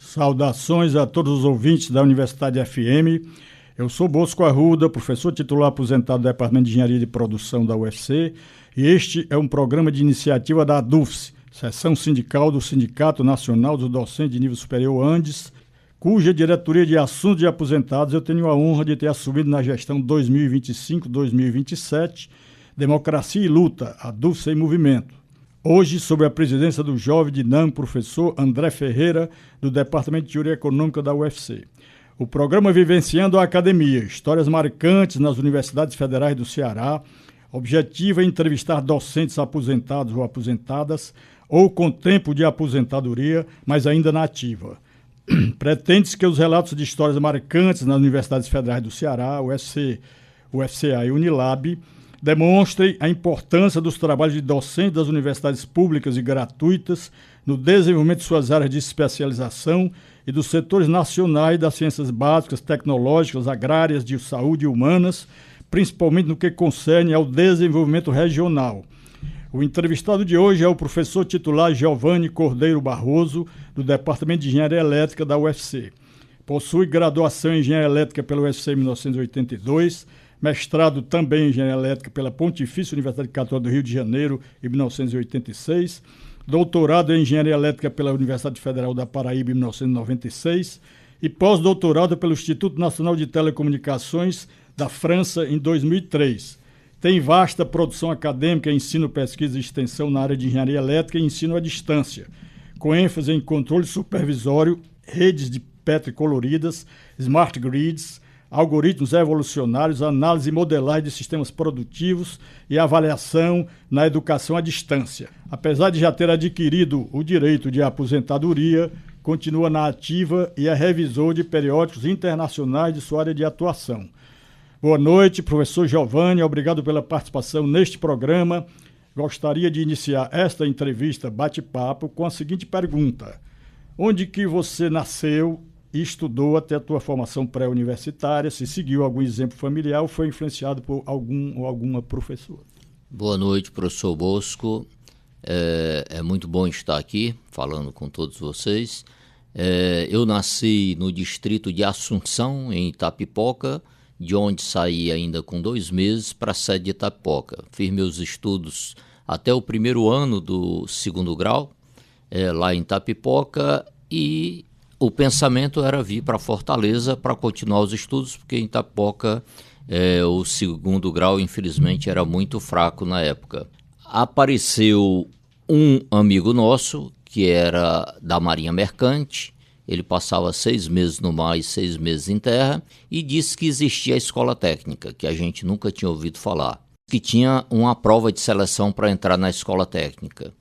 Saudações a todos os ouvintes da Universidade FM. Eu sou Bosco Arruda, professor titular aposentado do Departamento de Engenharia de Produção da UFC, e este é um programa de iniciativa da ADUFS, Seção Sindical do Sindicato Nacional dos Docentes de Nível Superior Andes, cuja diretoria de assuntos de aposentados eu tenho a honra de ter assumido na gestão 2025-2027, Democracia e Luta, ADUFS em Movimento. Hoje, sob a presidência do jovem dinâmico professor André Ferreira, do Departamento de Teoria Econômica da UFC. O programa Vivenciando a Academia, histórias marcantes nas universidades federais do Ceará, objetivo é entrevistar docentes aposentados ou aposentadas, ou com tempo de aposentadoria, mas ainda na ativa. Pretende-se que os relatos de histórias marcantes nas universidades federais do Ceará, UFC, UFCA e Unilab, demonstrem a importância dos trabalhos de docentes das universidades públicas e gratuitas no desenvolvimento de suas áreas de especialização e dos setores nacionais das ciências básicas, tecnológicas, agrárias, de saúde e humanas, principalmente no que concerne ao desenvolvimento regional. O entrevistado de hoje é o professor titular Giovanni Cordeiro Barroso, do Departamento de Engenharia Elétrica da UFC. Possui graduação em Engenharia Elétrica pela UFC em 1982, mestrado também em Engenharia Elétrica pela Pontifícia Universidade Católica do Rio de Janeiro em 1986, doutorado em Engenharia Elétrica pela Universidade Federal da Paraíba em 1996 e pós-doutorado pelo Instituto Nacional de Telecomunicações da França em 2003. Tem vasta produção acadêmica em ensino, pesquisa e extensão na área de Engenharia Elétrica e ensino à distância, com ênfase em controle supervisório, redes de petricoloridas, smart grids, algoritmos evolucionários, análise e modelagem de sistemas produtivos e avaliação na educação à distância. Apesar de já ter adquirido o direito de aposentadoria, continua na ativa e é revisor de periódicos internacionais de sua área de atuação. Boa noite, professor Giovanni, obrigado pela participação neste programa. Gostaria de iniciar esta entrevista bate-papo com a seguinte pergunta: onde que você nasceu e estudou até a tua formação pré-universitária? Se seguiu algum exemplo familiar ou foi influenciado por algum ou alguma professora? Boa noite, professor Bosco. É muito bom estar aqui falando com todos vocês. Eu nasci no distrito de Assunção, em Itapipoca, de onde saí ainda com 2 meses para a sede de Itapipoca. Fiz meus estudos até o primeiro ano do 2º grau, lá em Itapipoca, e o pensamento era vir para Fortaleza para continuar os estudos, porque em Itapipoca o 2º grau, infelizmente, era muito fraco na época. Apareceu um amigo nosso, que era da Marinha Mercante, ele passava 6 meses no mar e 6 meses em terra, e disse que existia a escola técnica, que a gente nunca tinha ouvido falar, que tinha uma prova de seleção para entrar na escola técnica.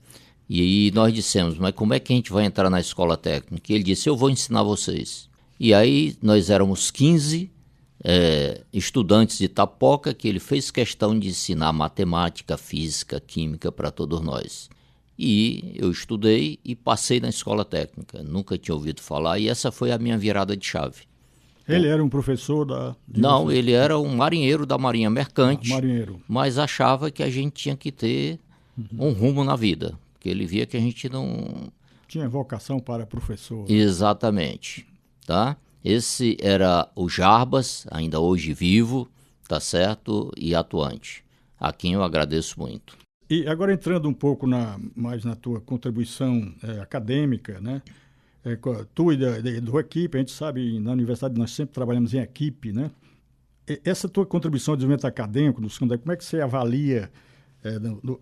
E aí nós dissemos, mas como é que a gente vai entrar na escola técnica? E ele disse, eu vou ensinar vocês. E aí nós éramos 15 estudantes de Itapipoca, que ele fez questão de ensinar matemática, física, química para todos nós. E eu estudei e passei na escola técnica. Nunca tinha ouvido falar e essa foi a minha virada de chave. Ele era um professor da... Não, ele era um marinheiro da Marinha Mercante, marinheiro. Mas achava que a gente tinha que ter um rumo na vida. Porque ele via que a gente não... tinha vocação para professor. Exatamente, tá? Esse era o Jarbas, ainda hoje vivo, tá certo, e atuante, a quem eu agradeço muito. E agora entrando um pouco mais na tua contribuição acadêmica, né? Tu e da equipe, a gente sabe, na universidade nós sempre trabalhamos em equipe, né? Essa tua contribuição ao desenvolvimento acadêmico do secundário, como é que você avalia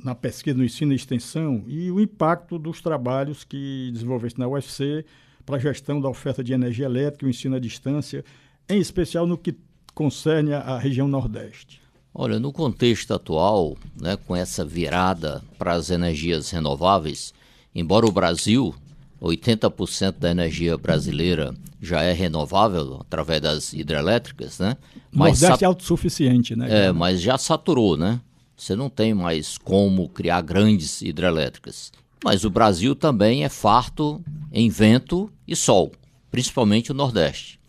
na pesquisa, no ensino e extensão e o impacto dos trabalhos que desenvolveste na UFC para a gestão da oferta de energia elétrica e o ensino à distância, em especial no que concerne à região Nordeste? Olha, no contexto atual, né, com essa virada para as energias renováveis, embora o Brasil, 80% da energia brasileira já é renovável através das hidrelétricas, né? Mas Nordeste é autossuficiente, né? Mas já saturou, né? Você não tem mais como criar grandes hidrelétricas. Mas o Brasil também é farto em vento e sol, principalmente o Nordeste.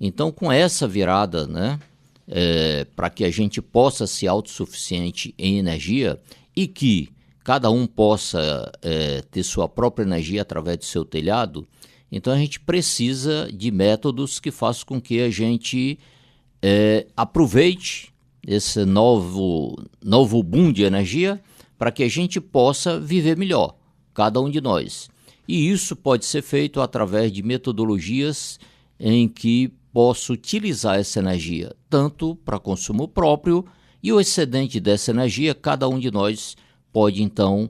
Então, com essa virada, né, para que a gente possa ser autossuficiente em energia e que cada um possa ter sua própria energia através do seu telhado, Então a gente precisa de métodos que façam com que a gente aproveite esse novo boom de energia para que a gente possa viver melhor, cada um de nós. E isso pode ser feito através de metodologias em que posso utilizar essa energia, tanto para consumo próprio, e o excedente dessa energia, cada um de nós pode, então,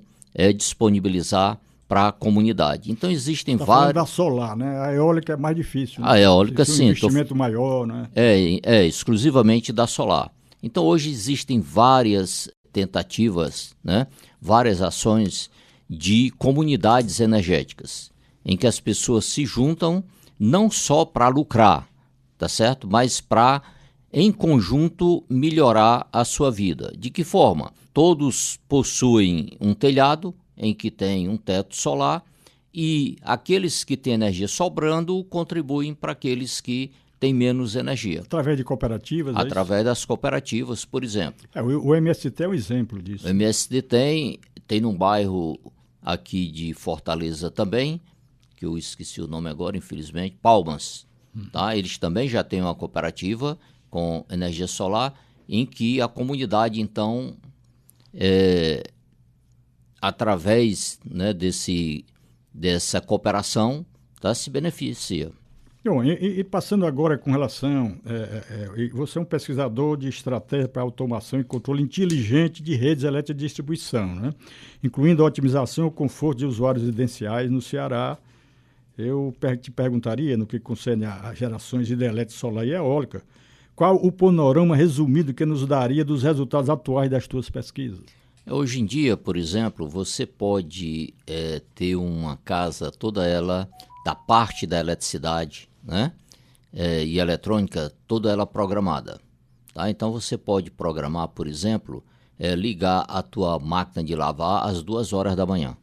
disponibilizar para a comunidade. Então, existem vários... da solar, né? A eólica é mais difícil. Né? A eólica, sim. Um investimento maior, né? Exclusivamente da solar. Então, hoje existem várias tentativas, né? Várias ações de comunidades energéticas, em que as pessoas se juntam não só para lucrar, tá certo? Mas para, em conjunto, melhorar a sua vida. De que forma? Todos possuem um telhado em que tem um teto solar e aqueles que têm energia sobrando contribuem para aqueles que têm menos energia. Através de cooperativas? Através das cooperativas, por exemplo. O MST é um exemplo disso. O MST tem num bairro aqui de Fortaleza também, que eu esqueci o nome agora, infelizmente, Palmas. Tá? Eles também já têm uma cooperativa com energia solar, em que a comunidade, então, através, né, dessa cooperação, tá, se beneficia. Bom, e passando agora com relação, você é um pesquisador de estratégia para automação e controle inteligente de redes elétricas de distribuição, né? Incluindo a otimização e o conforto de usuários residenciais no Ceará. Eu te perguntaria, no que concerne a gerações hidrelétrica, solar e eólica, qual o panorama resumido que nos daria dos resultados atuais das tuas pesquisas? Hoje em dia, por exemplo, você pode ter uma casa toda ela, da parte da eletricidade, né? E eletrônica, toda ela programada. Tá? Então você pode programar, por exemplo, ligar a tua máquina de lavar às 2 horas da manhã,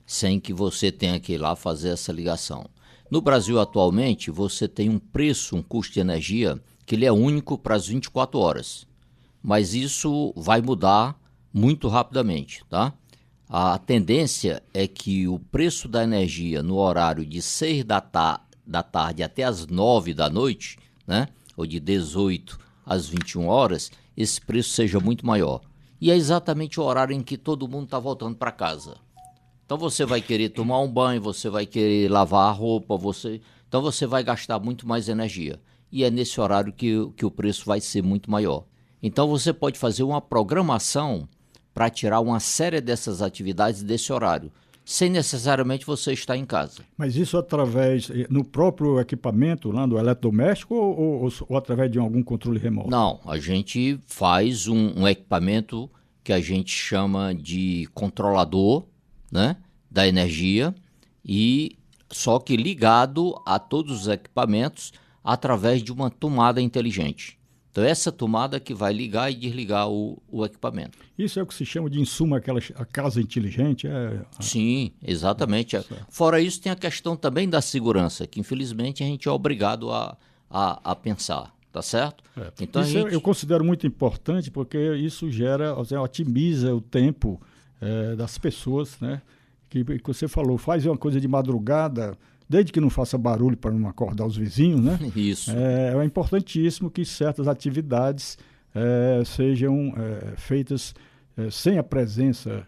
sem que você tenha que ir lá fazer essa ligação. No Brasil, atualmente, você tem um preço, um custo de energia, que ele é único para as 24 horas. Mas isso vai mudar muito rapidamente, tá? A tendência é que o preço da energia no horário de 6 da tarde até as 9 da noite, né? Ou de 18 às 21 horas, esse preço seja muito maior. E é exatamente o horário em que todo mundo está voltando para casa. Então você vai querer tomar um banho, você vai querer lavar a roupa, então você vai gastar muito mais energia. E é nesse horário que o preço vai ser muito maior. Então você pode fazer uma programação para tirar uma série dessas atividades desse horário, sem necessariamente você estar em casa. Mas isso através, no próprio equipamento lá do eletrodoméstico ou através de algum controle remoto? Não, a gente faz um equipamento que a gente chama de controlador, né, da energia, e só que ligado a todos os equipamentos através de uma tomada inteligente. Então essa tomada que vai ligar e desligar o equipamento. Isso é o que se chama de, em suma, a casa inteligente? Sim, exatamente. Fora isso, tem a questão também da segurança, que infelizmente a gente é obrigado a pensar, tá certo? Então, isso eu considero muito importante, porque isso otimiza o tempo das pessoas, né? Que você falou, faz uma coisa de madrugada, desde que não faça barulho para não acordar os vizinhos, né? Isso. É importantíssimo que certas atividades sejam feitas sem a presença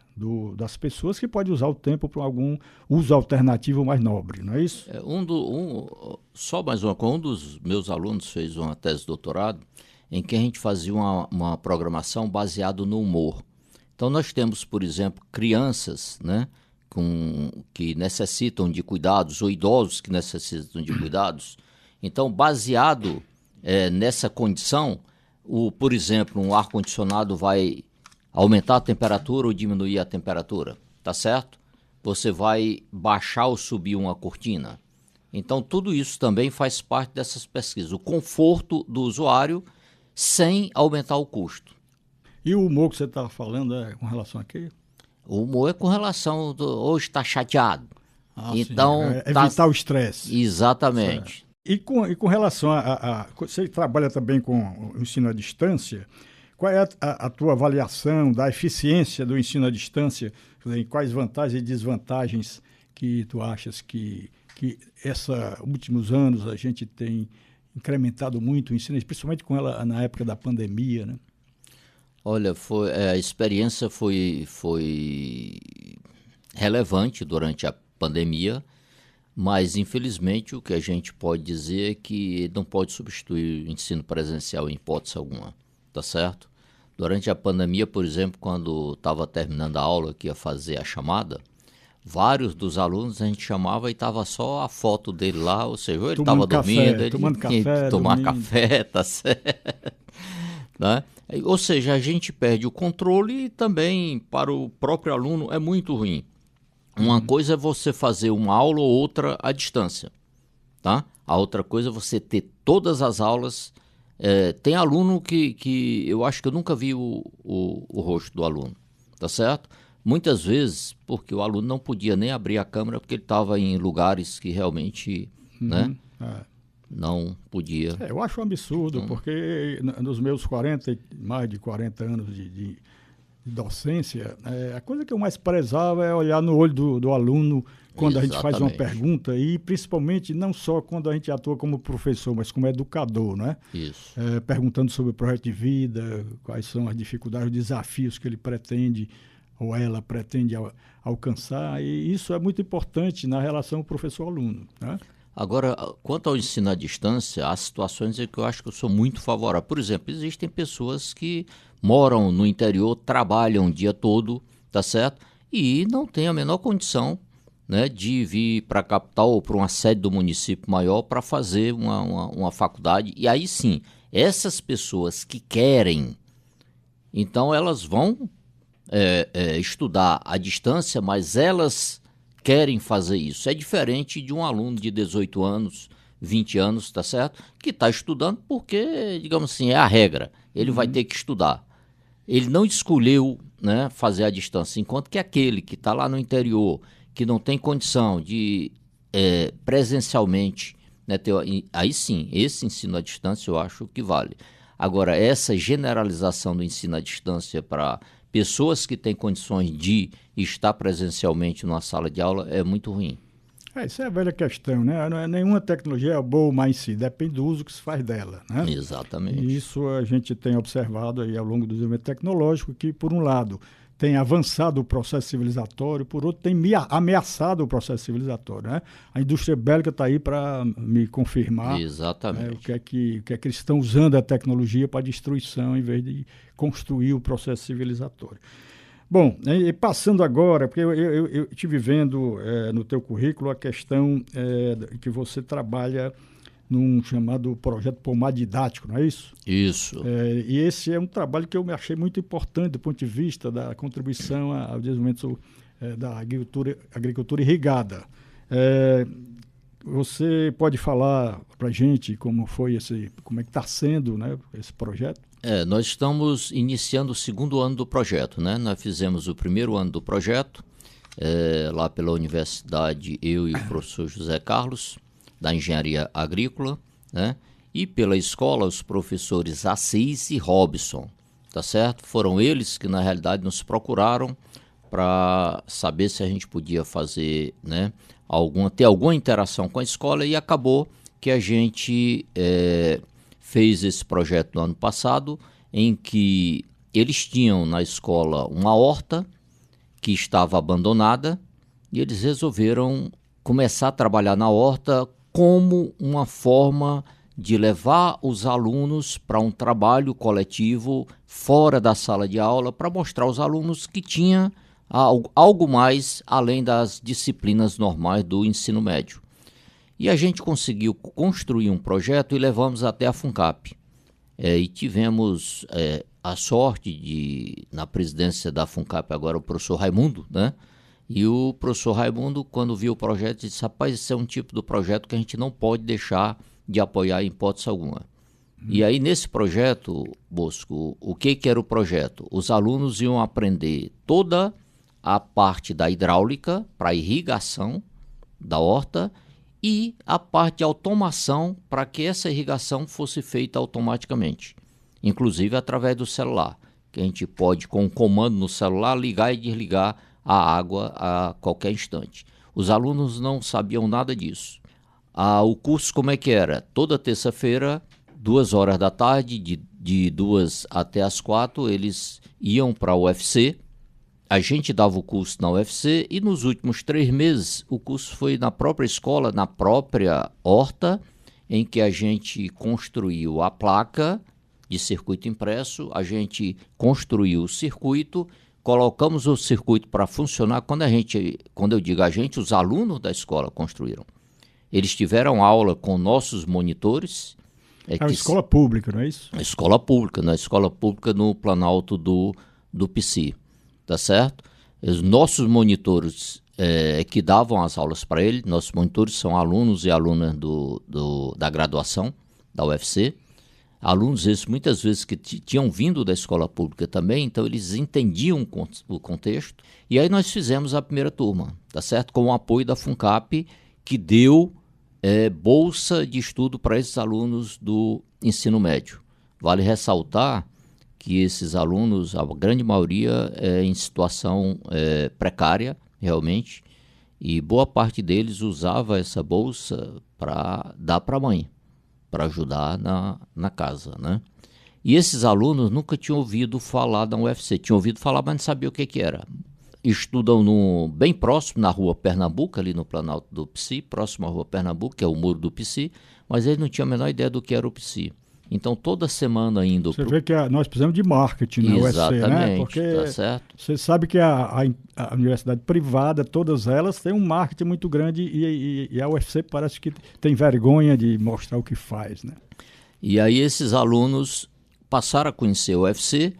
das pessoas, que pode usar o tempo para algum uso alternativo mais nobre, não é isso? Só mais uma coisa, um dos meus alunos fez uma tese de doutorado em que a gente fazia uma programação baseada no humor. Então nós temos, por exemplo, crianças, né, que necessitam de cuidados, ou idosos que necessitam de cuidados. Então, baseado nessa condição, por exemplo, um ar-condicionado vai aumentar a temperatura ou diminuir a temperatura, tá certo? Você vai baixar ou subir uma cortina. Então, tudo isso também faz parte dessas pesquisas. O conforto do usuário sem aumentar o custo. E o humor que você estava falando com relação a quê? O humor é com relação hoje está chateado. Então evitar o estresse. Exatamente. E com relação você trabalha também com o ensino à distância. Qual é a tua avaliação da eficiência do ensino à distância? Quais vantagens e desvantagens que tu achas que que últimos anos a gente tem incrementado muito o ensino, principalmente com ela na época da pandemia, né? Olha, a experiência foi relevante durante a pandemia, mas infelizmente o que a gente pode dizer é que não pode substituir o ensino presencial em hipótese alguma, tá certo? Durante a pandemia, por exemplo, quando estava terminando a aula que ia fazer a chamada, vários dos alunos a gente chamava e estava só a foto dele lá, ou seja, ou ele estava dormindo, ele tomando tinha café, que tomar dormindo. café, tá certo? Né? Ou seja, a gente perde o controle e também para o próprio aluno é muito ruim. Uma coisa é você fazer uma aula ou outra à distância, tá? A outra coisa é você ter todas as aulas. Tem aluno que eu acho que eu nunca vi o rosto do aluno, tá certo? Muitas vezes, porque o aluno não podia nem abrir a câmera porque ele estava em lugares que realmente, né, não podia. Eu acho um absurdo, porque nos meus mais de 40 anos de docência, a coisa que eu mais prezava é olhar no olho do aluno quando a gente faz uma pergunta, e principalmente não só quando a gente atua como professor, mas como educador, né? Isso. Perguntando sobre o projeto de vida, quais são as dificuldades, os desafios que ele pretende ou ela pretende alcançar, e isso é muito importante na relação professor-aluno, né? Agora, quanto ao ensino à distância, há situações em que eu acho que eu sou muito favorável. Por exemplo, existem pessoas que moram no interior, trabalham o dia todo, tá certo? E não têm a menor condição, né, de vir para a capital ou para uma sede do município maior para fazer uma faculdade. E aí sim, essas pessoas que querem, então elas vão estudar à distância, mas elas querem fazer isso. É diferente de um aluno de 18 anos, 20 anos, tá certo? Que está estudando porque, digamos assim, é a regra. Ele vai ter que estudar. Ele não escolheu, né, fazer à distância, enquanto que aquele que está lá no interior, que não tem condição de presencialmente, né, aí sim, esse ensino à distância eu acho que vale. Agora, essa generalização do ensino à distância para pessoas que têm condições de estar presencialmente numa sala de aula é muito ruim. Isso é a velha questão, né? Nenhuma tecnologia é boa ou má em si, depende do uso que se faz dela, né? Exatamente. E isso a gente tem observado aí ao longo do desenvolvimento tecnológico, que por um lado tem avançado o processo civilizatório, por outro tem ameaçado o processo civilizatório, né? A indústria bélica está aí para me confirmar. Exatamente. O que é que eles estão usando a tecnologia para destruição em vez de construir o processo civilizatório. Bom, e passando agora, porque eu estive vendo no teu currículo a questão que você trabalha num chamado projeto Pomar Didático, não é isso? Isso. E esse é um trabalho que eu me achei muito importante do ponto de vista da contribuição ao desenvolvimento da agricultura irrigada. Você pode falar para a gente como é que está sendo, né, esse projeto? Nós estamos iniciando o segundo ano do projeto, né? Nós fizemos o primeiro ano do projeto, lá pela universidade, eu e o professor José Carlos, da Engenharia Agrícola, né? E pela escola, os professores Assis e Robson, tá certo? Foram eles que, na realidade, nos procuraram para saber se a gente podia fazer, né, ter alguma interação com a escola, e acabou que a gente fez esse projeto no ano passado, em que eles tinham na escola uma horta que estava abandonada e eles resolveram começar a trabalhar na horta como uma forma de levar os alunos para um trabalho coletivo fora da sala de aula, para mostrar aos alunos que tinha algo mais além das disciplinas normais do ensino médio. E a gente conseguiu construir um projeto e levamos até a FUNCAP. E tivemos a sorte de, na presidência da FUNCAP agora, o professor Raimundo, né? E o professor Raimundo, quando viu o projeto, disse: rapaz, esse é um tipo de projeto que a gente não pode deixar de apoiar em hipótese alguma. E aí, nesse projeto, Bosco, o que era o projeto? Os alunos iam aprender toda a parte da hidráulica para irrigação da horta e a parte de automação para que essa irrigação fosse feita automaticamente, inclusive através do celular, que a gente pode, com um comando no celular, ligar e desligar a água a qualquer instante. Os alunos não sabiam nada disso. O curso como é que era? Toda terça-feira, 2 horas da tarde, de 2 até as 4, eles iam para a UFC. A gente dava o curso na UFC e nos últimos 3 meses o curso foi na própria escola, na própria horta, em que a gente construiu a placa de circuito impresso, a gente construiu o circuito, colocamos o circuito para funcionar. Quando eu digo a gente, os alunos da escola construíram. Eles tiveram aula com nossos monitores. É uma escola pública, não é isso? Escola pública, na escola pública no Planalto do PC, tá certo? Os nossos monitores que davam as aulas para ele, nossos monitores são alunos e alunas da graduação da UFC. Alunos esses muitas vezes que tinham vindo da escola pública também, então eles entendiam o contexto. E aí nós fizemos a primeira turma, tá certo? Com o apoio da FUNCAP, que deu bolsa de estudo para esses alunos do ensino médio. Vale ressaltar que esses alunos, a grande maioria, é em situação precária, realmente, e boa parte deles usava essa bolsa para dar para a mãe, para ajudar na casa, né? E esses alunos nunca tinham ouvido falar da UFC, tinham ouvido falar, mas não sabiam o que era. Estudam bem próximo, na rua Pernambuco, ali no Planalto do PC, próximo à rua Pernambuco, que é o muro do PC, mas eles não tinham a menor ideia do que era o PC. Então, toda semana indo... Você vê que nós precisamos de marketing na UFC, né? Porque tá certo. Você sabe que a universidade privada, todas elas, têm um marketing muito grande e a UFC parece que tem vergonha de mostrar o que faz, né? E aí esses alunos passaram a conhecer o UFC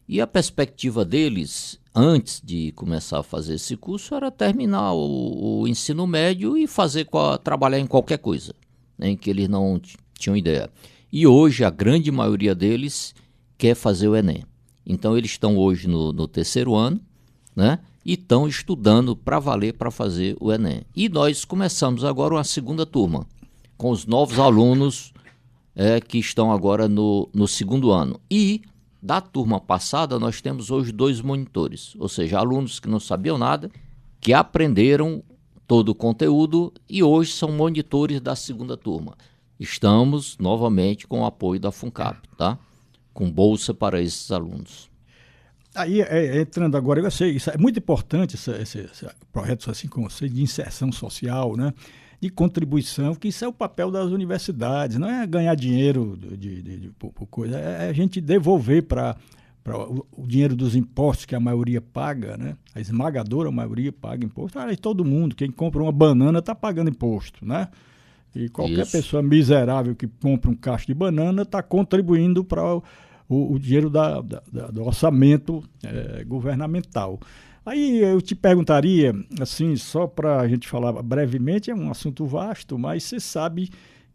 e a perspectiva deles, antes de começar a fazer esse curso, era terminar o ensino médio e trabalhar em qualquer coisa, né, em que eles não tinham ideia. E hoje a grande maioria deles quer fazer o Enem. Então eles estão hoje no 3º ano, né? E estão estudando para valer para fazer o Enem. E nós começamos agora uma segunda turma, com os novos alunos que estão agora no 2º ano. E da turma passada nós temos hoje 2 monitores, ou seja, alunos que não sabiam nada, que aprenderam todo o conteúdo e hoje são monitores da segunda turma. Estamos novamente com o apoio da FUNCAP, tá? Com bolsa para esses alunos. Aí, entrando agora, eu sei, isso é muito importante, esse projeto assim como você, de inserção social, né? De contribuição, que isso é o papel das universidades, não é ganhar dinheiro por coisa, é a gente devolver para o dinheiro dos impostos que a maioria paga, né? A esmagadora maioria paga imposto. E todo mundo, quem compra uma banana está pagando imposto, né? E qualquer pessoa miserável que compra um cacho de banana está contribuindo para o dinheiro do orçamento governamental. Aí eu te perguntaria, assim, só para a gente falar brevemente, é um assunto vasto, mas você sabe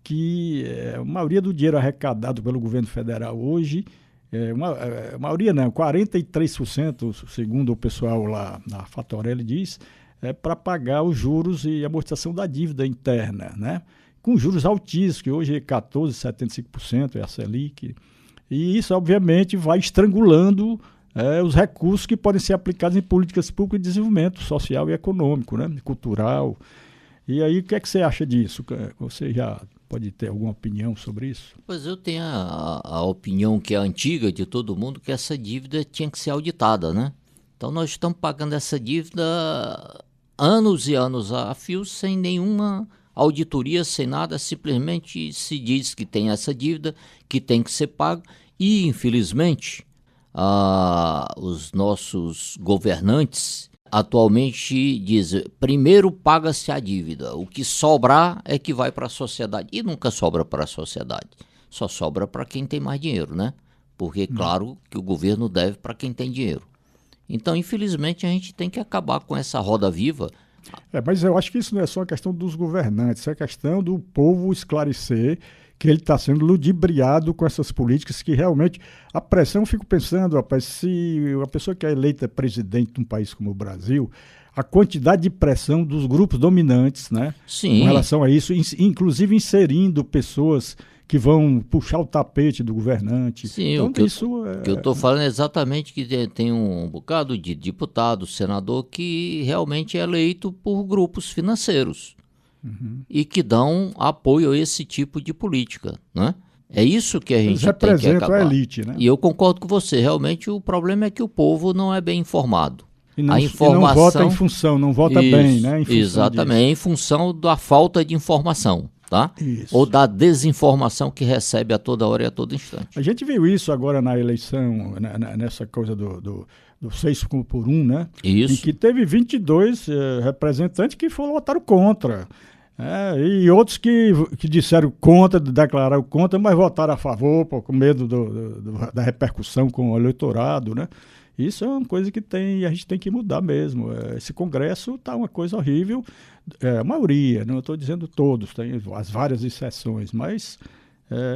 que a maioria do dinheiro arrecadado pelo governo federal hoje, a maioria não, 43%, segundo o pessoal lá na Fatorelli diz, é para pagar os juros e amortização da dívida interna, né? Com juros altíssimos, que hoje é 14,75%, é a Selic. E isso, obviamente, vai estrangulando os recursos que podem ser aplicados em políticas públicas de desenvolvimento social e econômico, né? Cultural. E aí, o que é que você acha disso? Você já pode ter alguma opinião sobre isso? Pois eu tenho a opinião que é antiga de todo mundo, que essa dívida tinha que ser auditada, né? Então, nós estamos pagando essa dívida anos e anos a fio, sem nenhuma auditoria, sem nada, simplesmente se diz que tem essa dívida, que tem que ser pago, e infelizmente os nossos governantes atualmente dizem, primeiro paga-se a dívida, o que sobrar é que vai para a sociedade, e nunca sobra para a sociedade, só sobra para quem tem mais dinheiro, né? Porque claro que o governo deve para quem tem dinheiro. Então, infelizmente, a gente tem que acabar com essa roda viva. Mas eu acho que isso não é só a questão dos governantes, é a questão do povo esclarecer que ele está sendo ludibriado com essas políticas que realmente a pressão, fico pensando, rapaz, se a pessoa que é eleita presidente de um país como o Brasil, a quantidade de pressão dos grupos dominantes, né? Sim. Com relação a isso, inclusive inserindo pessoas que vão puxar o tapete do governante. Sim, então, o que eu estou falando é exatamente que tem um bocado de deputado, senador, que realmente é eleito por grupos financeiros e que dão apoio a esse tipo de política, né? É isso que a gente tem que acabar. Eles representam a elite, né? E eu concordo com você, realmente o problema é que o povo não é bem informado. E não, A informação, e não vota em função, não vota isso, bem, né? Em função exatamente, disso. em função da falta de informação, tá? Isso. Ou da desinformação que recebe a toda hora e a todo instante. A gente viu isso agora na eleição, nessa coisa do 6 por 1, né? Isso. Em que teve 22 representantes que votaram contra. E outros que disseram contra, declararam contra, mas votaram a favor, com medo da repercussão com o eleitorado, né? Isso é uma coisa que a gente tem que mudar mesmo. Esse Congresso está uma coisa horrível. A maioria, não estou dizendo todos, tem as várias exceções, mas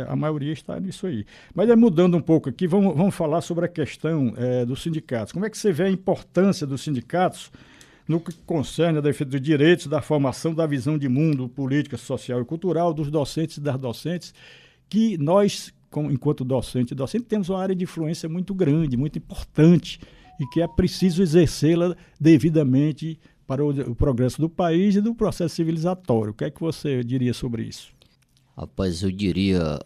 a maioria está nisso aí. Mas mudando um pouco aqui, vamos falar sobre a questão dos sindicatos. Como é que você vê a importância dos sindicatos no que concerne a defesa dos direitos, da formação da visão de mundo, política, social e cultural dos docentes e das docentes, que nós, enquanto docente e docente, temos uma área de influência muito grande, muito importante, e que é preciso exercê-la devidamente para o progresso do país e do processo civilizatório. O que é que você diria sobre isso? Rapaz, eu diria,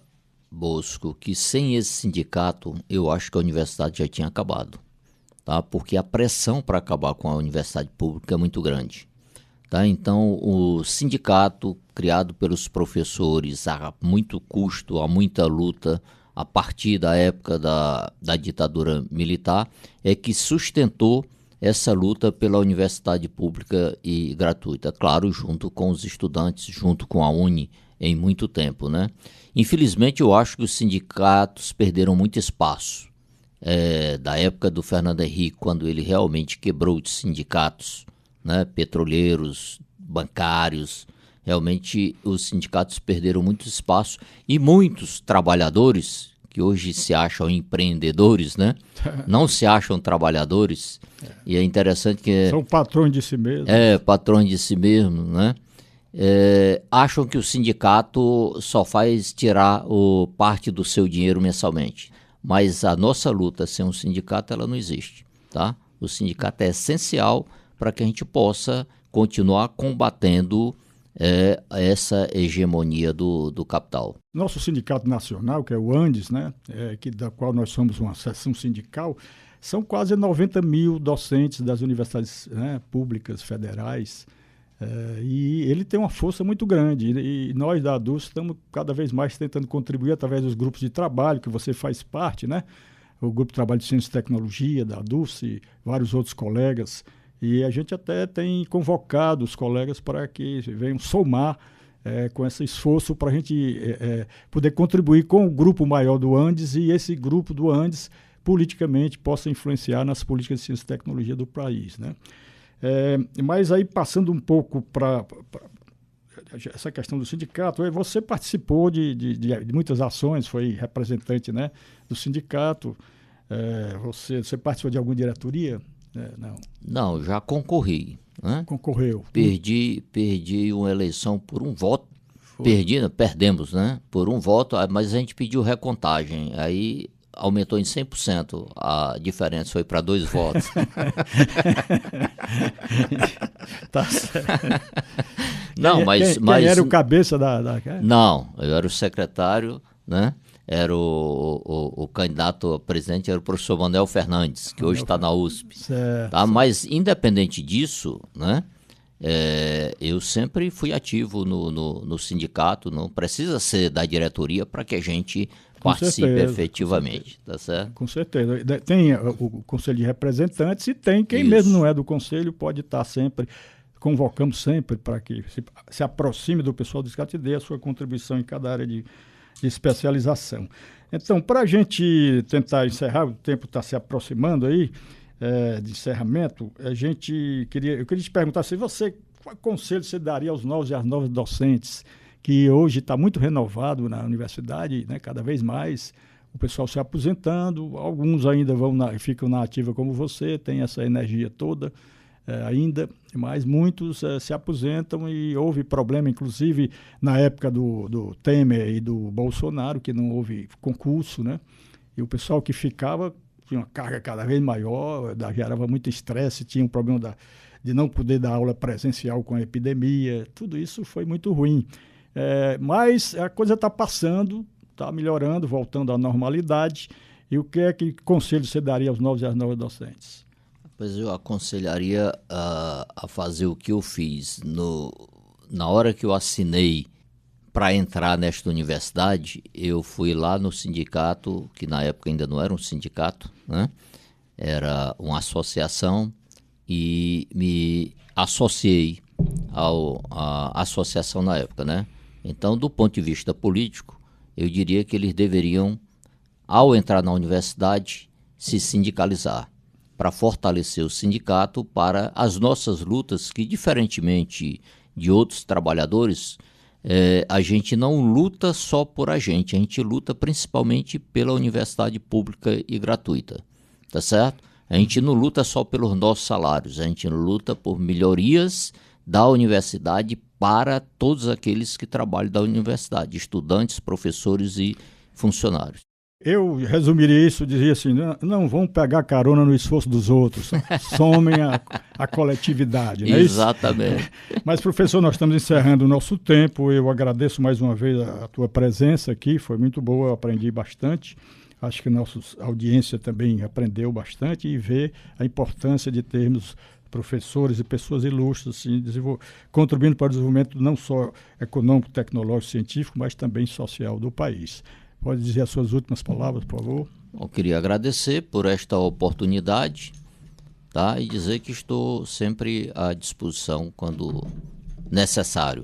Bosco, que sem esse sindicato, eu acho que a universidade já tinha acabado. Tá? Porque a pressão para acabar com a universidade pública é muito grande. Tá? Então, o sindicato, criado pelos professores a muito custo, a muita luta, a partir da época da ditadura militar, é que sustentou essa luta pela universidade pública e gratuita. Claro, junto com os estudantes, junto com a UNE, em muito tempo, né? Infelizmente, eu acho que os sindicatos perderam muito espaço. Da época do Fernando Henrique, quando ele realmente quebrou os sindicatos, né, petroleiros, bancários, realmente os sindicatos perderam muito espaço e muitos trabalhadores, que hoje se acham empreendedores, né, não se acham trabalhadores, e é interessante que... São patrões de si mesmos. Patrões de si mesmo, né, acham que o sindicato só faz tirar parte do seu dinheiro mensalmente. Mas a nossa luta sem um sindicato, ela não existe, tá? O sindicato é essencial para que a gente possa continuar combatendo essa hegemonia do capital. Nosso sindicato nacional, que é o ANDES, né, da qual nós somos uma seção sindical, são quase 90 mil docentes das universidades, né, públicas, federais, e ele tem uma força muito grande. E nós da ADUS estamos cada vez mais tentando contribuir através dos grupos de trabalho, que você faz parte, né? O Grupo de Trabalho de Ciência e Tecnologia da ADUS e vários outros colegas. E a gente até tem convocado os colegas para que venham somar com esse esforço para a gente poder contribuir com o grupo maior do Andes e esse grupo do Andes politicamente possa influenciar nas políticas de ciência e tecnologia do país, né? Mas aí passando um pouco para essa questão do sindicato, você participou de muitas ações, foi representante, né, do sindicato, você participou de alguma diretoria? Não, já concorri, né? Concorreu. Perdi uma eleição por um voto. Perdemos, né? Por um voto, mas a gente pediu recontagem, aí aumentou em 100%, a diferença foi para 2 votos. Tá certo. Não, quem era o cabeça da... Não, eu era o secretário, né? Era o candidato a presidente, era o professor Manuel Fernandes, que hoje está na USP. Certo, tá? Mas, independente disso, né? Eu sempre fui ativo no sindicato, não precisa ser da diretoria para que a gente participe efetivamente, tá certo? Com certeza. Tem o Conselho de Representantes e tem quem Isso. mesmo não é do Conselho pode estar sempre, convocamos sempre para que se aproxime do pessoal do sindicato e dê a sua contribuição em cada área de especialização. Então, para a gente tentar encerrar, o tempo está se aproximando aí, de encerramento, eu queria te perguntar se qual conselho você daria aos novos e às novas docentes, que hoje está muito renovado na universidade, né, cada vez mais, o pessoal se aposentando, alguns ainda ficam na ativa como você, tem essa energia toda. ainda, mas muitos se aposentam e houve problema, inclusive na época do Temer e do Bolsonaro, que não houve concurso, né? E o pessoal que ficava tinha uma carga cada vez maior, gerava muito estresse, tinha um problema de não poder dar aula presencial com a epidemia, tudo isso foi muito ruim. Mas a coisa está passando, está melhorando, voltando à normalidade. E o que conselho você daria aos novos e às novas docentes? Pois eu aconselharia a fazer o que eu fiz. Na hora que eu assinei para entrar nesta universidade, eu fui lá no sindicato, que na época ainda não era um sindicato, né? Era uma associação, e me associei à associação na época, né? Então, do ponto de vista político, eu diria que eles deveriam, ao entrar na universidade, se sindicalizar, para fortalecer o sindicato para as nossas lutas, que, diferentemente de outros trabalhadores, a gente não luta só por a gente luta principalmente pela universidade pública e gratuita, tá certo? A gente não luta só pelos nossos salários, a gente luta por melhorias da universidade para todos aqueles que trabalham da universidade, estudantes, professores e funcionários. Eu resumiria isso, dizia assim, não vão pegar carona no esforço dos outros, somem a coletividade, não é isso? Exatamente. Mas, professor, nós estamos encerrando o nosso tempo, eu agradeço mais uma vez a tua presença aqui, foi muito boa, eu aprendi bastante, acho que a nossa audiência também aprendeu bastante e vê a importância de termos professores e pessoas ilustres, assim, contribuindo para o desenvolvimento não só econômico, tecnológico, científico, mas também social do país. Pode dizer as suas últimas palavras, por favor? Eu queria agradecer por esta oportunidade, tá? E dizer que estou sempre à disposição quando necessário.